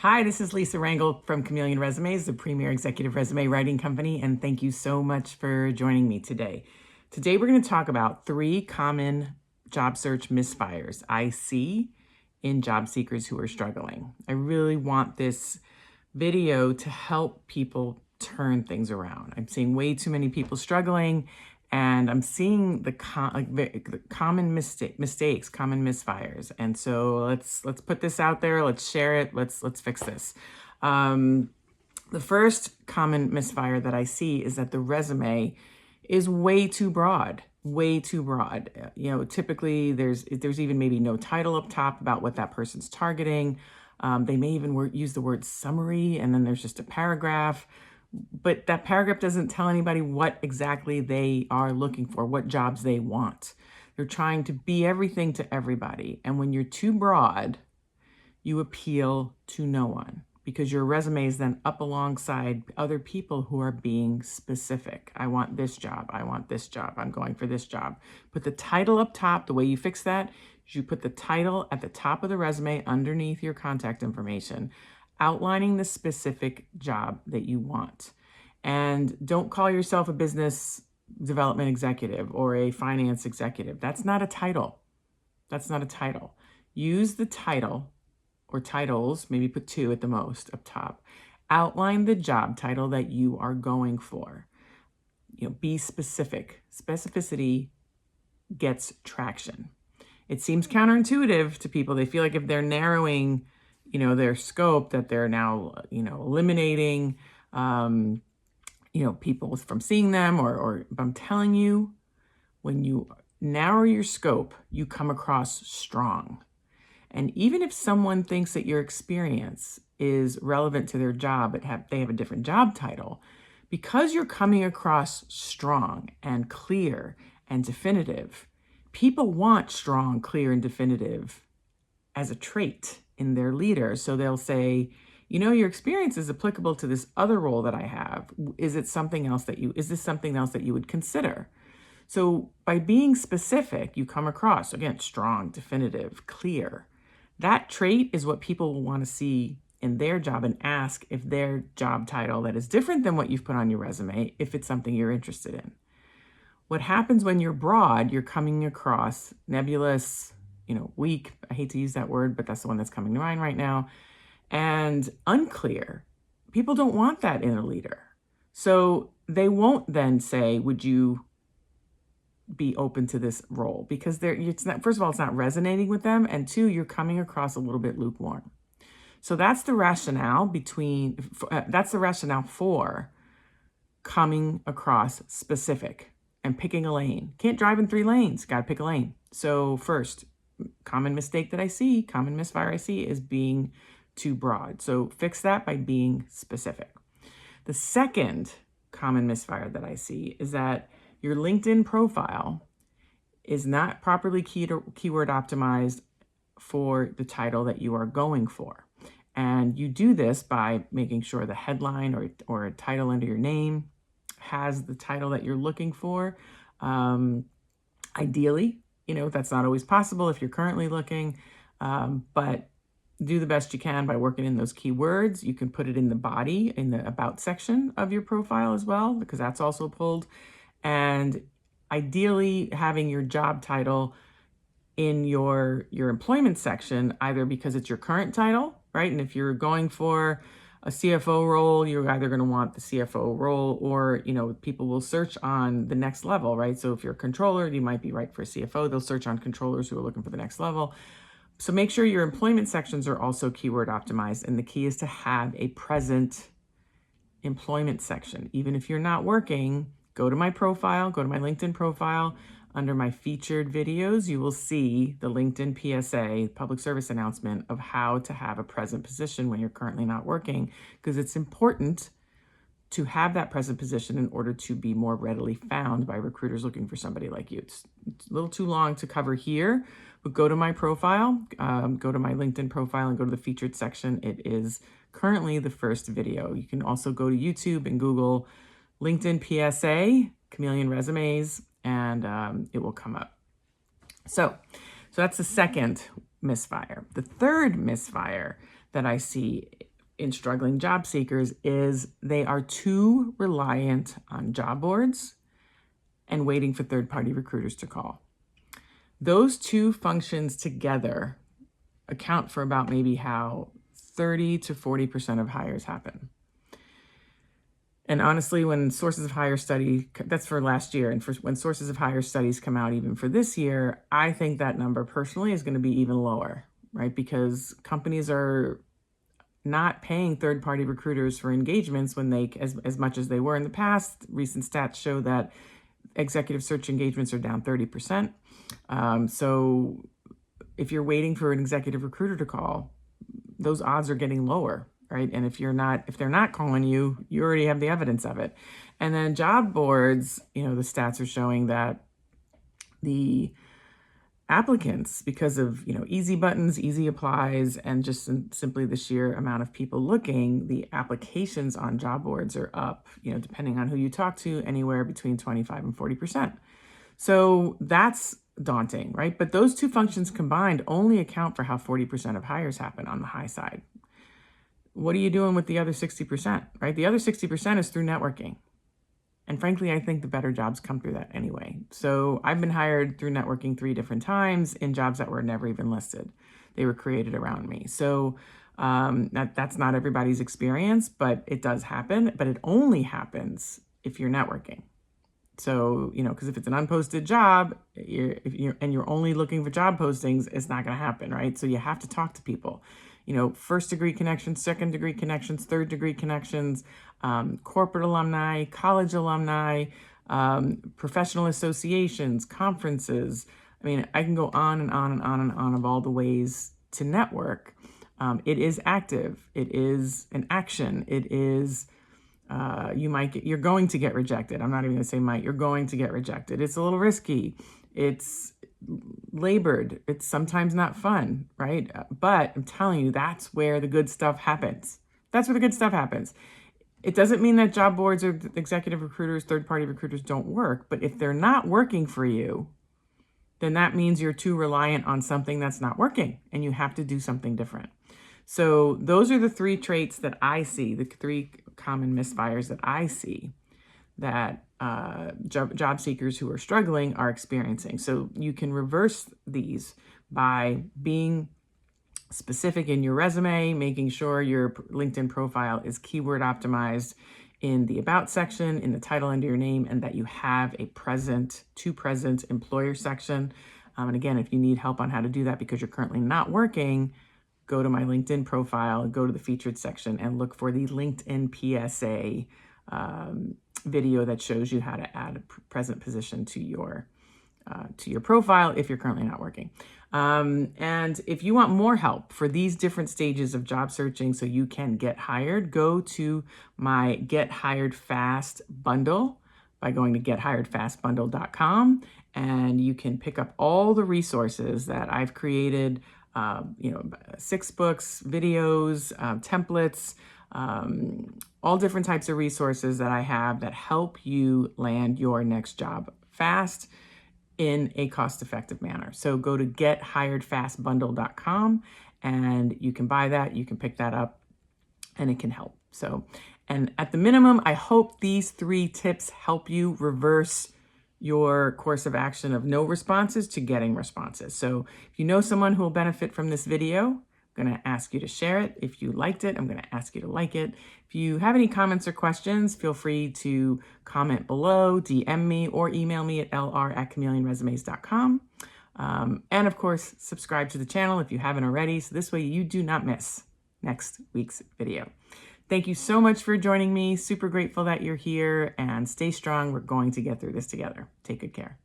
Hi, this is Lisa Rangel from Chameleon Resumes, the premier executive resume writing company, and thank you so much for joining me today. Today, we're going to talk about 3 common job search misfires I see in job seekers who are struggling. I really want this video to help people turn things around. I'm seeing way too many people struggling, and I'm seeing the common mistakes, common misfires. And so let's put this out there. Let's share it. Let's fix this. The first common misfire that I see is that the resume is way too broad. Way too broad. Typically there's even maybe no title up top about what that person's targeting. They may even use the word summary, and then there's just a paragraph. But that paragraph doesn't tell anybody what exactly they are looking for, what jobs they want. They're trying to be everything to everybody. And when you're too broad, you appeal to no one, because your resume is then up alongside other people who are being specific. I want this job. I want this job. I'm going for this job. Put the title up top. The way you fix that is you put the title at the top of the resume underneath your contact information, outlining the specific job that you want. And don't call yourself a business development executive or a finance executive. That's not a title. That's not a title. Use the title or titles, maybe put 2 at the most up top. Outline the job title that you are going for. Be specific. Specificity gets traction. It seems counterintuitive to people. They feel like if they're narrowing, their scope, that they're now, eliminating, people from seeing them, but I'm telling you, when you narrow your scope, you come across strong. And even if someone thinks that your experience is relevant to their job, but they have a different job title, because you're coming across strong and clear and definitive, people want strong, clear, and definitive as a trait in their leader. So they'll say, your experience is applicable to this other role that I have. Is this something else that you would consider? So by being specific, you come across, again, strong, definitive, clear. That trait is what people will want to see in their job and ask if their job title that is different than what you've put on your resume, if it's something you're interested in. What happens when you're broad, you're coming across nebulous, weak. I hate to use that word, but that's the one that's coming to mind right now. And unclear. People don't want that in a leader. So they won't then say, would you be open to this role? Because first of all, it's not resonating with them. And 2, you're coming across a little bit lukewarm. So that's the rationale for coming across specific and picking a lane. Can't drive in 3 lanes. Got to pick a lane. So first, common mistake that I see, common misfire I see, is being too broad. So fix that by being specific. The second common misfire that I see is that your LinkedIn profile is not properly keyword optimized for the title that you are going for. And you do this by making sure the headline or a title under your name has the title that you're looking for. Ideally, that's not always possible if you're currently looking, but do the best you can by working in those keywords. You can put it in the body, in the about section of your profile as well, because that's also pulled. And ideally having your job title in your employment section, either because it's your current title, right? And if you're going for a CFO role, you're either going to want the CFO role, or, people will search on the next level, right? So if you're a controller, you might be right for a CFO. They'll search on controllers who are looking for the next level. So make sure your employment sections are also keyword optimized. And the key is to have a present employment section. Even if you're not working, go to my profile, go to my LinkedIn profile. Under my featured videos, you will see the LinkedIn PSA, public service announcement, of how to have a present position when you're currently not working, because it's important to have that present position in order to be more readily found by recruiters looking for somebody like you. It's a little too long to cover here, but go to my profile, go to my LinkedIn profile and go to the featured section. It is currently the first video. You can also go to YouTube and Google LinkedIn PSA, Chameleon Resumes, and it will come up. So that's the second misfire. The third misfire that I see in struggling job seekers is they are too reliant on job boards and waiting for third-party recruiters to call. Those two functions together account for about maybe how 30 to 40% of hires happen. And honestly, when sources of hire study, that's for last year, and when sources of hire studies come out even for this year, I think that number personally is going to be even lower, right? Because companies are not paying third-party recruiters for engagements when they, as much as they were in the past. Recent stats show that executive search engagements are down 30%. So if you're waiting for an executive recruiter to call, those odds are getting lower, right? And if they're not calling you, you already have the evidence of it. And then job boards, the stats are showing that the applicants, because of, easy buttons, easy applies, and just simply the sheer amount of people looking, the applications on job boards are up, depending on who you talk to, anywhere between 25 and 40%. So that's daunting, right? But those two functions combined only account for how 40% of hires happen on the high side. What are you doing with the other 60%, right? The other 60% is through networking. And frankly, I think the better jobs come through that anyway. So I've been hired through networking 3 different times in jobs that were never even listed. They were created around me. So that's not everybody's experience, but it does happen. But it only happens if you're networking. So, because if it's an unposted job, you're only looking for job postings, it's not going to happen, right? So you have to talk to people, first degree connections, second degree connections, third degree connections, corporate alumni, college alumni, professional associations, conferences. I mean, I can go on and on and on and on of all the ways to network. It is active. It is an action. It is you're going to get rejected. I'm not even going to say might. You're going to get rejected. It's a little risky. It's labored. It's sometimes not fun, right? But I'm telling you, that's where the good stuff happens. That's where the good stuff happens. It doesn't mean that job boards or executive recruiters, third-party recruiters don't work. But if they're not working for you, then that means you're too reliant on something that's not working, and you have to do something different. So those are the 3 traits that I see, the 3 common misfires that I see that job seekers who are struggling are experiencing. So you can reverse these by being specific in your resume, making sure your LinkedIn profile is keyword optimized in the About section, in the title under your name, and that you have a present employer section. And again, if you need help on how to do that because you're currently not working, go to my LinkedIn profile, go to the featured section, and look for the LinkedIn PSA video that shows you how to add a present position to your profile if you're currently not working. And if you want more help for these different stages of job searching so you can get hired, go to my Get Hired Fast bundle by going to gethiredfastbundle.com, and you can pick up all the resources that I've created, 6 books, videos, templates, all different types of resources that I have that help you land your next job fast in a cost-effective manner. So go to gethiredfastbundle.com and you can buy that, you can pick that up, and it can help. So, and at the minimum, I hope these 3 tips help you reverse your course of action of no responses to getting responses. So if you know someone who will benefit from this video, I'm going to ask you to share it. If you liked it, I'm going to ask you to like it. If you have any comments or questions, feel free to comment below, DM me, or email me at lr@chameleonresumes.com. And of course, subscribe to the channel if you haven't already, so this way you do not miss next week's video. Thank you so much for joining me. Super grateful that you're here, and stay strong. We're going to get through this together. Take good care.